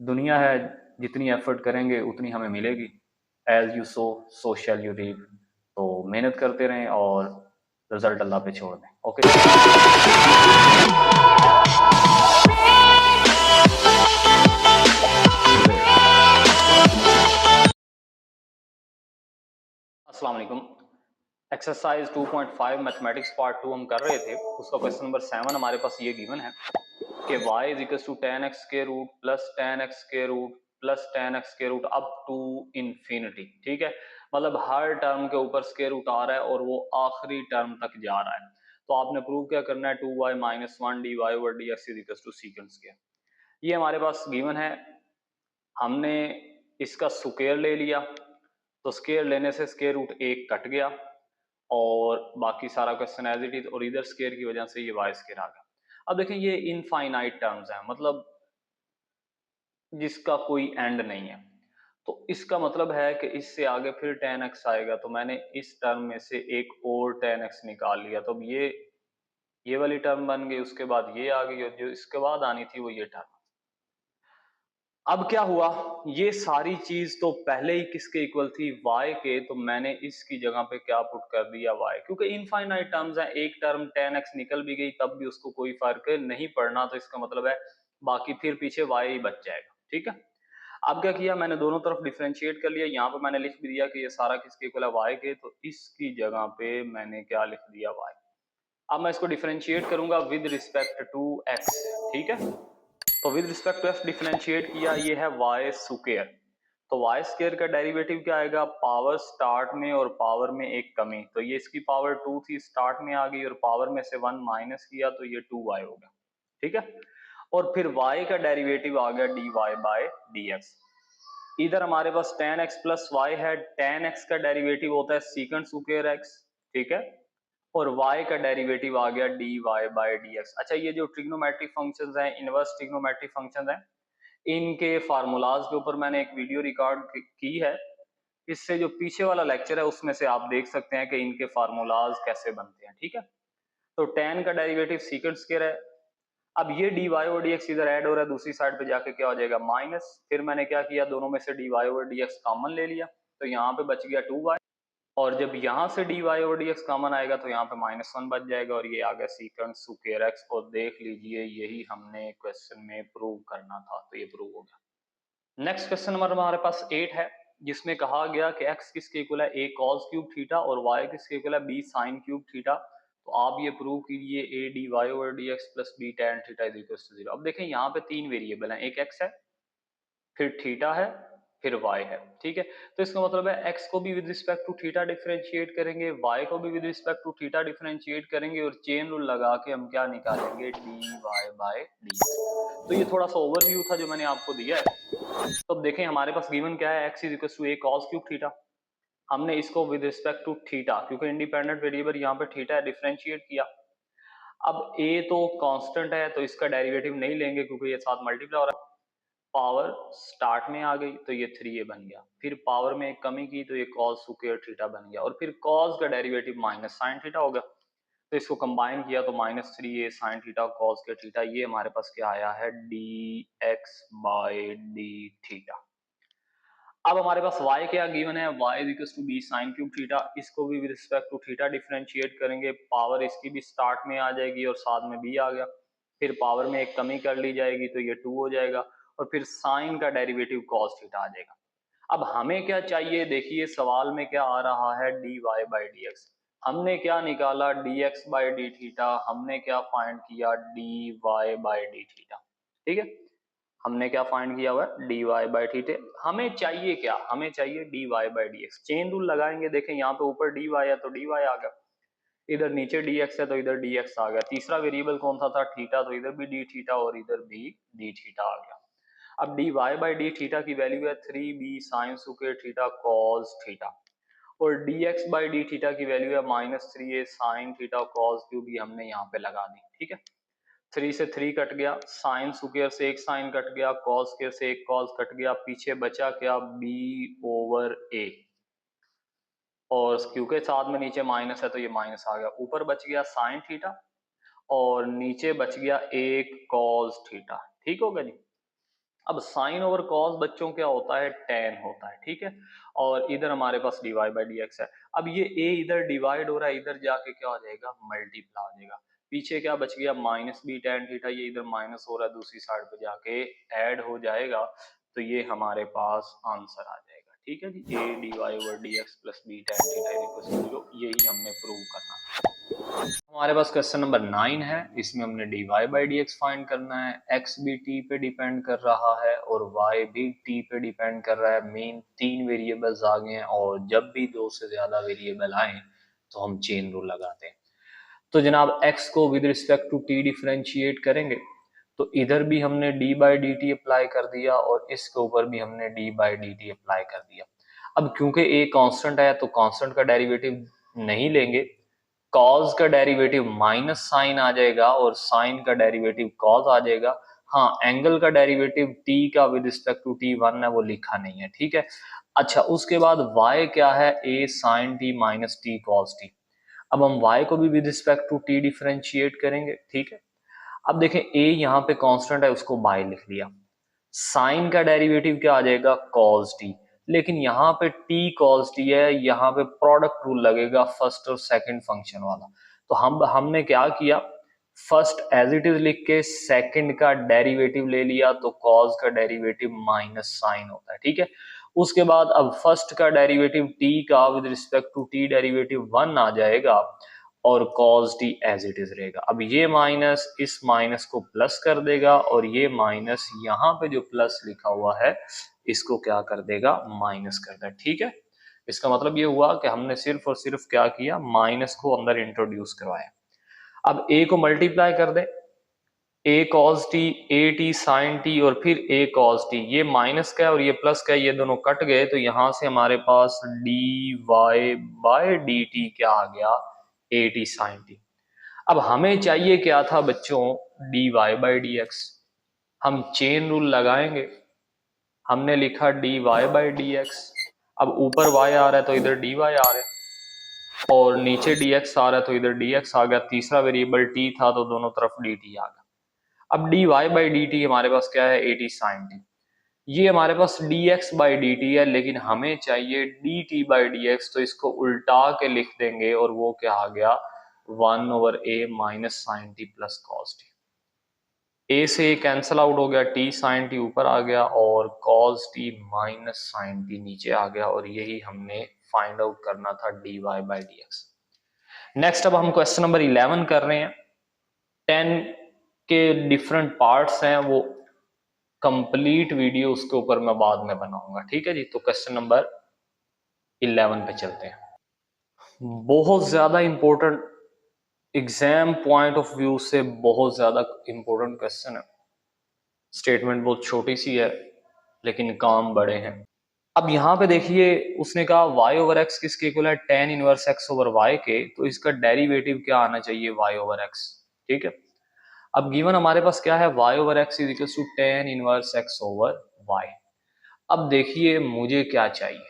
दुनिया है, जितनी एफर्ट करेंगे उतनी हमें मिलेगी। As you sow so shall you reap. तो मेहनत करते रहें और रिजल्ट अल्लाह पे छोड़ दें। ओके। अस्सलाम वालेकुम। एक्सरसाइज 2.5 मैथमेटिक्स पार्ट 2 हम कर रहे थे। उसका क्वेश्चन नंबर 7 हमारे पास ये गिवन है कि y is equal to tan x के रूट प्लस tan x के रूट प्लस tan x के रूट अप टू इन्फिनिटी। ठीक है, मतलब हर टर्म के ऊपर स्क्वायर रूट आ रहा है और वो आखिरी टर्म तक जा रहा है। तो आपने प्रूव क्या करना है, 2y minus 1 dy over dx is equal to secant square. ये हमारे पास गिवन है। हमने इसका स्क्वायर ले लिया, तो स्क्वायर लेने से स्क्वायर रूट 1 कट गया और बाकी सारा क्वेश्चन एज इट इज, और इधर स्क्वायर की वजह से ये वाई स्क्वायर आ गया। अब देखें, ये इनफाइनाइट टर्म्स हैं, मतलब जिसका कोई एंड नहीं है। तो इसका मतलब है कि इससे आगे फिर tan x आएगा, तो मैंने इस टर्म में से एक और tan x निकाल लिया, तो अब ये वाली टर्म बन गई, उसके बाद ये आ गई और जो इसके बाद आनी थी वो ये टर्म। अब क्या हुआ, ये सारी चीज तो पहले ही किसके इक्वल थी, y के, तो मैंने इसकी जगह पे क्या पुट कर दिया, y, क्योंकि इनफाइनाइट टर्म्स हैं। एक टर्म tan x निकल भी गई तब भी उसको कोई फर्क नहीं पड़ना, तो इसका मतलब है बाकी फिर पीछे y ही बच जाएगा। ठीक है, अब क्या किया, मैंने दोनों तरफ डिफरेंशिएट कर लिया। यहाँ पे मैंने लिख भी दिया कि ये सारा किसके इक्वल है, y के, तो इसकी जगह पे मैंने क्या लिख दिया, y। अब मैं इसको डिफरेंशिएट करूंगा विद रिस्पेक्ट टू x। ठीक है, तो with respect to x differentiate किया, ये है y स्क्वायर। तो y स्क्वायर का डेरिवेटिव क्या आएगा, पावर स्टार्ट में और पावर में एक कमी, तो ये इसकी पावर 2 थी, स्टार्ट में आ गई और पावर में से 1 माइनस किया तो ये 2y हो गया। ठीक है, और फिर y का डेरिवेटिव आ गया dy बाय dx। इधर हमारे पास tan x प्लस वाई है, tan x का डेरिवेटिव होता है सीकेंट स्क्वायर x। ठीक है, और y का डेरिवेटिव आ गया dy बाय dx। अच्छा, ये जो ट्रिग्नोमेट्रिक फंक्शंस हैं, इनवर्स ट्रिग्नोमेट्रिक फंक्शंस हैं, इनके फार्मूलाज के ऊपर मैंने एक वीडियो रिकॉर्ड की है। इससे जो पीछे वाला लेक्चर है उसमें से आप देख सकते हैं कि इनके फार्मूलाज कैसे बनते हैं। ठीक है, तो tan का डेरिवेटिव सीकेंट स्क्वायर है। अब ये dy और dx इधर ऐड हो रहा है, दूसरी साइड पे जाके क्या हो जाएगा, माइनस। फिर मैंने क्या किया, दोनों में से dy और dx कॉमन ले लिया, तो यहाँ पे बच गया 2y, और जब यहाँ से dy और dx कॉमन आएगा तो यहाँ पे -1 बच जाएगा और ये आ गया सीकेंट स्क्वायर x। और देख लीजिए, यही हमने क्वेश्चन में प्रूव करना था, तो ये प्रूव हो गया। नेक्स्ट क्वेश्चन नंबर हमारे पास 8 है, जिसमें कहा गया कि x किसके इक्वल है, a cos क्यूब थीटा, और y किसके इक्वल है, b sin क्यूब थीटा। तो आप ये प्रूव कीजिए a dy over dx plus b tan theta is equal to 0। अब देखें, यहाँ पे 3 वेरिएबल हैं, एक x है, फिर थीटा है, फिर y है। ठीक है, तो इसका मतलब है x को भी with respect to theta differentiate करेंगे, y को भी with respect to theta differentiate करेंगे, और चेन रूल लगा के हम क्या निकालेंगे, dy बाय dx। तो ये थोड़ा सा ओवरव्यू था जो मैंने आपको दिया है। तो अब देखें, हमारे पास गिवन क्या है, x is equal to a cos cube theta. हमने इसको विद रिस्पेक्ट टू थीटा, क्योंकि इंडिपेंडेंट वेरिएबल यहाँ पे थीटा है, डिफरेंशिएट किया। अब a तो कांस्टेंट है, तो इसका डेरिवेटिव नहीं लेंगे क्योंकि ये साथ मल्टीप्लाई हो रहा है। पावर स्टार्ट में आ गई तो ये 3a बन गया, फिर पावर में एक कमी की तो ये cos स्क्वायर थीटा बन गया, और फिर cos का डेरिवेटिव माइनस साइन थीटा हो गया, तो इसको कंबाइन किया तो -3a साइन थीटा cos के थीटा। ये हमारे पास क्या आया है, dx बाय d थीटा। अब हमारे पास y क्या गिवन है, y is equal to b sine cube theta. इसको भी with respect to theta differentiate करेंगे, पावर इसकी भी स्टार्ट में आ जाएगी और साथ में b आ गया, फिर पावर में एक कमी कर ली जाएगी तो ये 2 हो जाएगा, और फिर साइन का डेरिवेटिव cos थीटा आ जाएगा। अब हमें क्या चाहिए, देखिए सवाल में क्या आ रहा है, dy बाई dx। हमने क्या निकाला, dx बाई डी थीटा, हमने क्या फाइंड किया, dy बाई डी थीटा। ठीक है, हमने क्या फाइंड किया हुआ है, dy बाई थीटा। हमें चाहिए क्या, हमें चाहिए dy by dx। Chain rule लगाएंगे, देखें यहाँ पे ऊपर dy है तो dy आ गया, इधर नीचे dx है तो इधर dx आ गया, तीसरा वेरिएबल कौन सा था, थीटा, तो इधर भी d थीटा और इधर भी d थीटा आ गया। अब dy बाई d थीटा की वैल्यू है 3b sine square theta cos theta, और dx बाई d थीटा की वैल्यू है -3a sine theta cos cube, ये हमने यहाँ पे लगा दी। ठीक है, 3 से 3 कट गया, साइन स्क्वायर से एक साइन कट गया, कॉस स्क्वायर से एक कॉस कट गया, पीछे बचा क्या, b ओवर a, और क्योंकि साथ में नीचे माइनस है तो ये माइनस आ गया, ऊपर बच गया साइन थीटा और नीचे बच गया एक कॉस थीटा। ठीक होगा जी। अब साइन ओवर कॉस बच्चों क्या होता है, टेन होता है, ठीक है। और इधर हमारे पास dy बाई डी एक्स है। अब ये a इधर डिवाइड हो रहा है, इधर जाके क्या हो जाएगा, मल्टीप्लाई हो जाएगा। पीछे क्या बच गया, माइनस बी टेन थीटा, ये इधर माइनस हो रहा है, दूसरी साइड पे जाके ऐड हो जाएगा। तो ये हमारे पास आंसर आ जाएगा, ठीक है जी। a dy over D x plus b tan theta equal to 0, यही हमने प्रूव करना है। हमारे पास क्वेश्चन नंबर 9 है। इसमें हमने dy by d x find करना है। x भी t पे डिपेंड कर रहा है और y भी t पे डिपेंड कर रहा है। मेन 3 वेरिएबल्स आ गए हैं और जब भी 2 से ज्यादा वेरिएबल आए तो हम चेन रूल लगाते हैं। तो जनाब x को with respect to t differentiate करेंगे तो इधर भी हमने d by d t apply कर दिया और इसके ऊपर भी हमने d by d t apply कर दिया। अब क्योंकि a कांस्टेंट है तो कांस्टेंट का डेरिवेटिव नहीं लेंगे, कॉज का डेरिवेटिव माइनस साइन आ जाएगा और साइन का डेरिवेटिव कॉज आ जाएगा। हाँ, एंगल का डेरिवेटिव t का विद रिस्पेक्ट टू t 1 है, वो लिखा नहीं है, ठीक है। अच्छा, उसके बाद y क्या है, a sin t minus t cos t. अब हम y को भी with respect to t differentiate करेंगे, ठीक है। अब देखें a यहाँ पे कांस्टेंट है, उसको बाय लिख लिया। साइन का डेरिवेटिव क्या आ जाएगा, cos t। लेकिन यहाँ पे t cos t है, यहाँ पे प्रोडक्ट रूल लगेगा फर्स्ट और सेकंड फंक्शन वाला। तो हमने क्या किया, फर्स्ट एज इट इज लिख के सेकंड का डेरिवेटिव ले लिया, तो cos का डेरिवेटिव माइनस साइन होता है, ठीक है। उसके बाद अब फर्स्ट का डेरिवेटिव t का with respect to t derivative 1 आ जाएगा और cos t as it is रहेगा। अब ये माइनस इस माइनस को प्लस कर देगा और ये माइनस यहाँ पे जो प्लस लिखा हुआ है इसको क्या कर देगा, माइनस कर देगा, ठीक है। इसका मतलब ये हुआ कि हमने सिर्फ और सिर्फ क्या किया, माइनस को अंदर इंट्रोड्यूस करवाया। अब a को मल्टीप्लाई कर दे, a cos t, a t sin t और फिर a cos t। ये माइनस का है और ये प्लस का है, ये दोनों कट गए तो यहां से हमारे पास dy बाय dt क्या आ गया, a t sin t। अब हमें चाहिए क्या था बच्चों, dy बाई डी एक्स। हम चेन रूल लगाएंगे, हमने लिखा dy बाई डी एक्स। अब ऊपर y आ रहा है तो इधर dy आ रहा है और नीचे dx आ रहा है तो इधर dx आ गया। तीसरा वेरिएबल t था तो दोनों तरफ dt आ गया। अब dy बाई डी टी हमारे पास क्या है, a t sin t। ये हमारे पास dx बाई डी टी है, लेकिन हमें चाहिए dt बाई डी एक्स, तो इसको उल्टा के लिख देंगे और वो क्या आ गया, 1 over a minus sine t plus cos t. a से a कैंसल आउट हो गया, t साइन टी ऊपर आ गया और cos t minus sine t नीचे आ गया। और यही हमने फाइंड आउट करना था dy by d x. Next अब हम क्वेश्चन नंबर 11 कर रहे हैं। 10 के डिफरेंट पार्ट्स हैं, वो कंप्लीट वीडियो उसके ऊपर मैं बाद में बनाऊंगा, ठीक है जी। तो क्वेश्चन नंबर 11 पे चलते हैं। बहुत ज्यादा important, exam point of view से बहुत ज्यादा इंपॉर्टेंट क्वेश्चन है। स्टेटमेंट बहुत छोटी सी है लेकिन काम बड़े हैं। अब यहाँ पे देखिए, उसने कहा y ओवर एक्स किसके इक्वल है, tan inverse x over y के। तो इसका डेरिवेटिव क्या आना चाहिए, y ओवर x, ठीक है। अब गिवन हमारे पास क्या है, y over x is equal to tan inverse x over y। अब देखिए मुझे क्या चाहिए,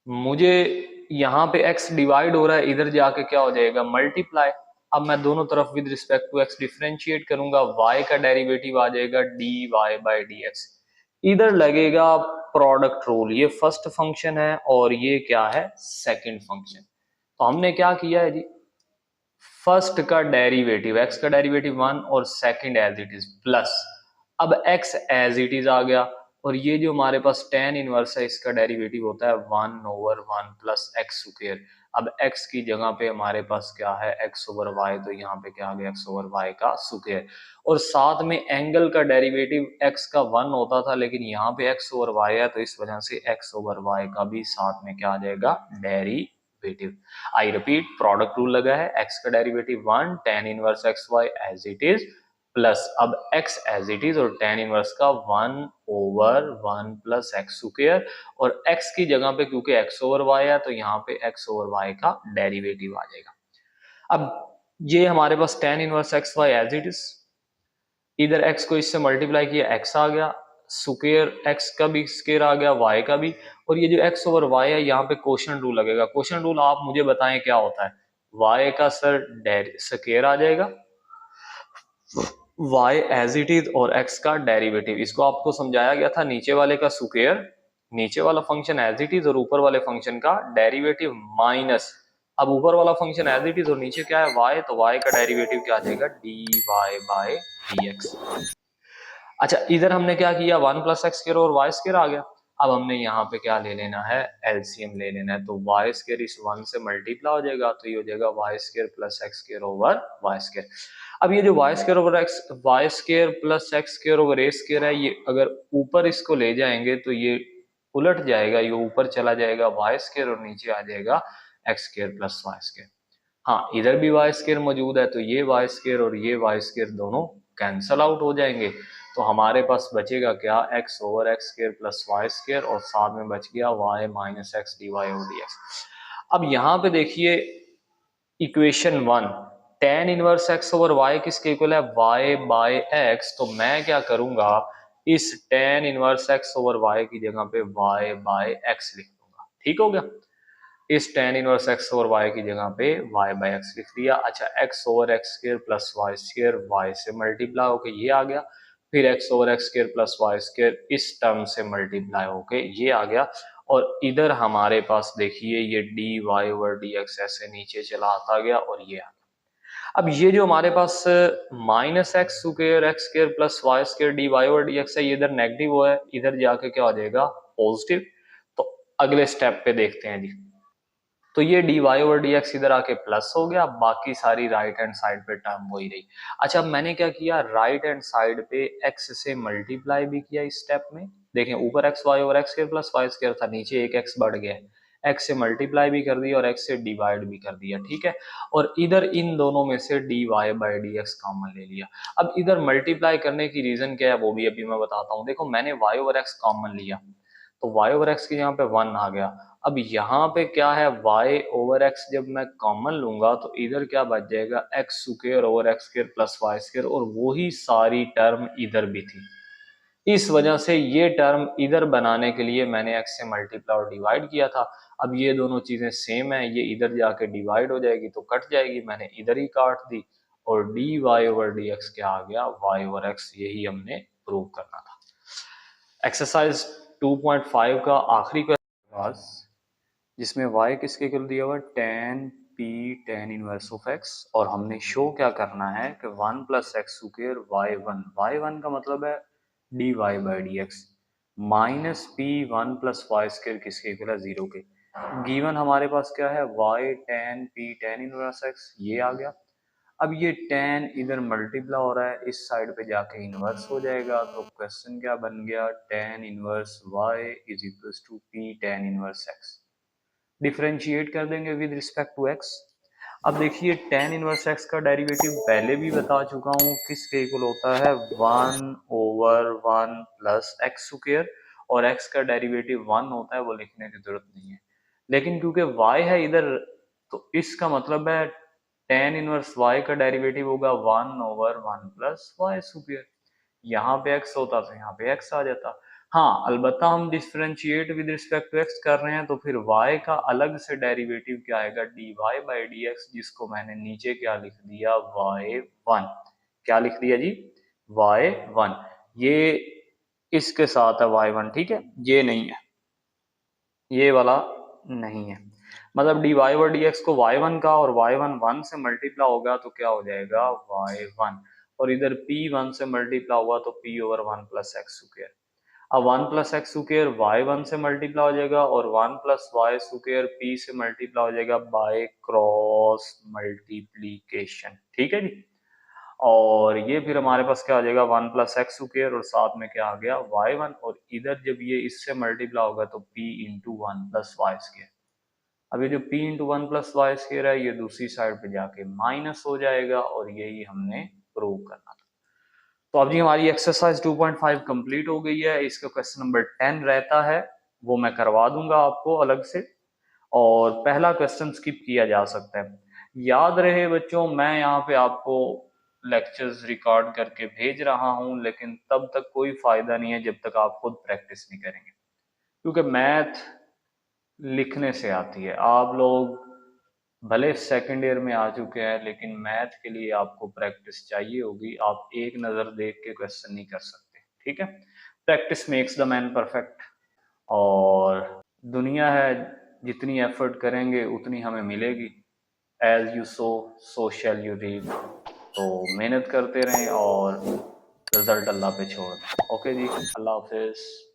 मुझे यहाँ पे x डिवाइड हो रहा है, इधर जाके क्या हो जाएगा, मल्टीप्लाई। अब मैं दोनों तरफ with respect to x differentiate करूंगा, y का डेरिवेटिव आ जाएगा dy बाई डी एक्स। इधर लगेगा प्रोडक्ट रूल, ये फर्स्ट फंक्शन है और ये क्या है, सेकंड फंक्शन। तो हमने क्या किया है जी, फर्स्ट का डेरिवेटिव x का डेरिवेटिव 1 और second as it is plus. अब x एज इट इज आ गया और ये जो हमारे पास tan इनवर्स है इसका डेरिवेटिव होता है 1 ओवर 1 प्लस एक्स स्क्वायर। अब x की जगह पे हमारे पास क्या है, x ओवर y, तो यहाँ पे क्या आ गया, x ओवर y का स्क्वायर। और साथ में एंगल का डेरिवेटिव x का 1 होता था, लेकिन यहाँ पे x ओवर y है तो इस वजह से x ओवर y का भी साथ में क्या आ जाएगा, derivative. I repeat, product rule लगा है, x का derivative 1 tan inverse x y as it is plus अब x एज इट इज और tan इनवर्स का 1 ओवर 1 प्लस एक्स स्क्वायर। और x की जगह पे क्योंकि x ओवर y है तो यहाँ पे x ओवर y का डेरिवेटिव आ जाएगा। अब ये हमारे पास tan inverse x y as it is, इधर x को इससे मल्टीप्लाई किया, x आ गया, स्क्वायर x का भी स्क्वायर आ गया, y का भी। और ये जो x ओवर y है यहाँ पे क्वोशंट रूल लगेगा। क्वोशंट रूल आप मुझे बताएं क्या होता है, y का सर स्क्वायर आ जाएगा, y एज इट इज और x का डेरिवेटिव, इसको आपको समझाया गया था नीचे वाले का स्क्वायर, नीचे वाला फंक्शन एज इट इज और ऊपर वाले फंक्शन का डेरिवेटिव माइनस, अब ऊपर वाला फंक्शन एज इट इज और नीचे क्या है y, तो y का डेरिवेटिव क्या आ जाएगा dy बाय dx। अच्छा इधर हमने क्या किया, 1 प्लस एक्स स्क्वायर और वाई स्क्वायर आ गया। अब हमने यहाँ पे क्या ले लेना है, एलसीएम ले लेना है, तो वाई स्क्वायर इस 1 से मल्टीप्लाई हो जाएगा, तो ये हो जाएगा Y square plus x square over Y square. अब ये जो Y square over X, Y square plus x square over A square है, ये अगर ऊपर इसको ले जाएंगे तो ये उलट जाएगा, ये ऊपर चला जाएगा वाई स्क्वायर और नीचे आ जाएगा x square plus Y square. हाँ इधर भी वाई स्क्वायर मौजूद है, तो ये वाई स्क्वायर और ये वाई स्क्वायर दोनों कैंसल आउट हो जाएंगे, तो हमारे पास बचेगा क्या, x over x square plus Y square और साथ में बच गया y minus x d Y over D x. अब यहाँ पे देखिए equation 1, tan inverse x over y किसके इक्वल है, y बाय x, तो मैं क्या करूंगा, इस tan inverse x over y की जगह पे y बाय x लिख दूंगा, ठीक हो गया। इस tan inverse x over y की जगह पे y बाय x लिख दिया। अच्छा x over x square plus Y square y से मल्टीप्लाई होके ये आ गया, फिर x over x square plus Y square इस टर्म से मल्टीप्लाई होके ये आ गया, और इधर हमारे पास देखिए ये dy ओवर dx ऐसे नीचे चला आता गया और ये आ गया। अब ये जो हमारे पास minus X square plus Y square D Y over D X है, ये इधर नेगेटिव है, इधर जाके क्या हो जाएगा पॉजिटिव। तो अगले स्टेप पे देखते हैं जी, तो ये dy ओवर dx इधर आके प्लस हो गया, बाकी सारी राइट हैंड साइड पे टर्म वही रही। अच्छा अब मैंने क्या किया, राइट हैंड साइड पे x से मल्टीप्लाई भी किया इस स्टेप में, देखें ऊपर x y over x square plus Y square था, नीचे एक x बढ़ गया, x से मल्टीप्लाई भी कर दिया और x से डिवाइड भी कर दिया, ठीक है। और इधर इन दोनों में से dy बाई dx कॉमन ले लिया। अब इधर मल्टीप्लाई करने की रीजन क्या है वो भी अभी मैं बताता हूँ। देखो मैंने y ओवर x कॉमन लिया, तो y ओवर एक्स की यहाँ पे 1 आ गया। अब यहाँ पे क्या है, y ओवर एक्स जब मैं कॉमन लूंगा तो इधर क्या बच जाएगा, x square over x square plus Y square, और वही सारी टर्म इधर भी थी। इस वजह से ये टर्म इधर बनाने के लिए मैंने x से मल्टीप्लाई और डिवाइड किया था। अब ये दोनों चीजें सेम है, ये इधर जाके डिवाइड हो जाएगी तो कट जाएगी, मैंने इधर ही काट दी, और dy ओवर dx क्या आ गया, y ओवर x, यही हमने प्रूव करना था। एक्सरसाइज 2.5 का आखिरी क्वेश्चन जिसमें y किसके इक्वल दिया हुआ, tan p tan inverse of x, और हमने शो क्या करना है कि 1 प्लस एक्स स्क्वायर y1 का मतलब है dy by dx minus p 1 plus Y square किसके इक्वल है, 0 के। गिवन हमारे पास क्या है, y tan p tan inverse x, ये आ गया। अब ये tan इधर मल्टीप्लाई हो रहा है, इस साइड पे जाके इनवर्स हो जाएगा, तो क्वेश्चन क्या बन गया, tan inverse y is equal to p tan inverse x। Differentiate कर देंगे विद रिस्पेक्ट टू x। अब देखिए tan इनवर्स x का डेरिवेटिव पहले भी बता चुका हूँ किसके इक्वल होता है, 1 ओवर 1 प्लस एक्स स्क्वायर, और x का डेरिवेटिव 1 होता है, वो लिखने की जरूरत नहीं है। लेकिन क्योंकि y है इधर, तो इसका मतलब है tan इनवर्स y का डेरिवेटिव होगा 1 ओवर 1 प्लस वाई स्क्वायर। यहाँ पे x होता तो यहाँ पे x आ जाता। हाँ अलबत्ता हम differentiate with respect to x कर रहे हैं, तो फिर y का अलग से डेरिवेटिव क्या आएगा, dy बाई dx, जिसको मैंने नीचे क्या लिख दिया, y1। क्या लिख दिया जी, y1। ये इसके साथ है y1, ठीक है, ये नहीं है, ये वाला नहीं है। मतलब dy ओवर dx को y1 का और y1 1 से मल्टीप्लाई होगा तो क्या हो जाएगा, y1, और इधर p 1 से मल्टीप्लाई हुआ तो p over 1 plus x square. अब 1 प्लस एक्स स्क्वायर y1 से मल्टीप्लाई हो जाएगा, और 1 प्लस वाई स्क्वायर p से मल्टीप्लाई हो जाएगा बाय क्रॉस मल्टीप्लीकेशन, ठीक है जी। और ये फिर हमारे पास क्या आ जाएगा, 1 प्लस एक्स स्क्वायर और साथ में क्या आ गया y1, और इधर जब ये इससे मल्टीप्लाई होगा तो p into 1 plus Y square. अब ये जो p into 1 plus Y square है, ये दूसरी साइड पे जाके माइनस हो जाएगा, और यही हमने प्रूव करना था। तो अब जी हमारी एक्सरसाइज 2.5 कंप्लीट हो गई है। इसका क्वेश्चन नंबर 10 रहता है, वो मैं करवा दूंगा आपको अलग से, और पहला क्वेश्चन स्किप किया जा सकता है। याद रहे बच्चों, मैं यहाँ पे आपको लेक्चर्स रिकॉर्ड करके भेज रहा हूँ, लेकिन तब तक कोई फायदा नहीं है जब तक आप खुद प्रैक्टिस नहीं करेंगे, क्योंकि मैथ लिखने से आती है। आप लोग भले सेकंड ईयर में आ चुके हैं, लेकिन मैथ के लिए आपको प्रैक्टिस चाहिए होगी। आप एक नज़र देख के क्वेश्चन नहीं कर सकते, ठीक है? Practice makes the man perfect. और दुनिया है, जितनी एफर्ट करेंगे उतनी हमें मिलेगी। As you sow, so shall you reap. तो मेहनत करते रहें और रिजल्ट अल्लाह पे छोड़ दें। ओके जी, अल्लाह हाफिज़।